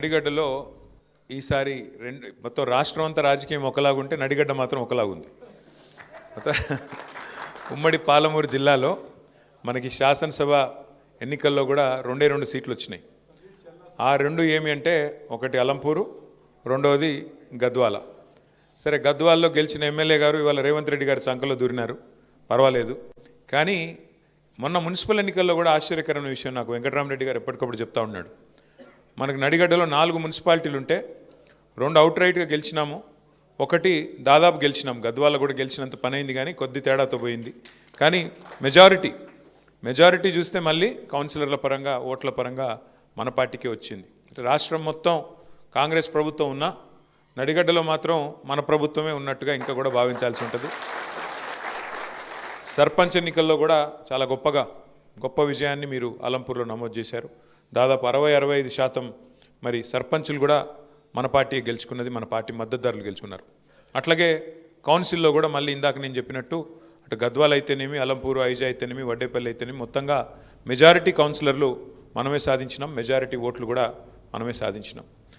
నడిగడ్డలో ఈసారి మొత్తం రాష్ట్రం అంతా రాజకీయం ఒకలాగుంటే నడిగడ్డ మాత్రం ఒకలాగుంది. ఉమ్మడి పాలమూరు జిల్లాలో మనకి శాసనసభ ఎన్నికల్లో కూడా రెండు సీట్లు వచ్చినాయి. ఆ రెండు ఏమి అంటే ఒకటి అలంపూరు, రెండవది గద్వాల. సరే, గద్వాల్లో గెలిచిన ఎమ్మెల్యే గారు ఇవాళ రేవంత్ రెడ్డి గారి సంఖలో దూరినారు, పర్వాలేదు. కానీ మొన్న మున్సిపల్ ఎన్నికల్లో కూడా ఆశ్చర్యకరమైన విషయం నాకు వెంకటరామరెడ్డి గారు ఎప్పటికప్పుడు చెప్తా ఉన్నాడు. మనకు నడిగడ్డలో 4 మున్సిపాలిటీలు ఉంటే 2 అవుట్ రైట్గా గెలిచినాము, ఒకటి దాదాపు గెలిచినాం. గద్వాల కూడా గెలిచినంత పని అయింది, కానీ కొద్ది తేడాతో పోయింది. కానీ మెజారిటీ చూస్తే మళ్ళీ కౌన్సిలర్ల పరంగా, ఓట్ల పరంగా మన పార్టీకే వచ్చింది. రాష్ట్రం మొత్తం కాంగ్రెస్ ప్రభుత్వం ఉన్నా నడిగడ్డలో మాత్రం మన ప్రభుత్వమే ఉన్నట్టుగా ఇంకా కూడా భావించాల్సి ఉంటుంది. సర్పంచ్ ఎన్నికల్లో కూడా చాలా గొప్ప విజయాన్ని మీరు అలంపూర్లో నమోదు చేశారు. దాదాపు 60-65% మరి సర్పంచులు కూడా మన పార్టీ గెలుచుకున్నది, మన పార్టీ మద్దతుదారులు గెలుచుకున్నారు. అట్లాగే కౌన్సిల్లో కూడా మళ్ళీ ఇందాక నేను చెప్పినట్టు అటు గద్వాల అయితేనేమి, అలంపూరు, ఐజా అయితేనేమి, వడ్డేపల్లి అయితేనేమి మొత్తంగా మెజారిటీ కౌన్సిలర్లు మనమే సాధించినాం, మెజారిటీ ఓట్లు కూడా మనమే సాధించినాం.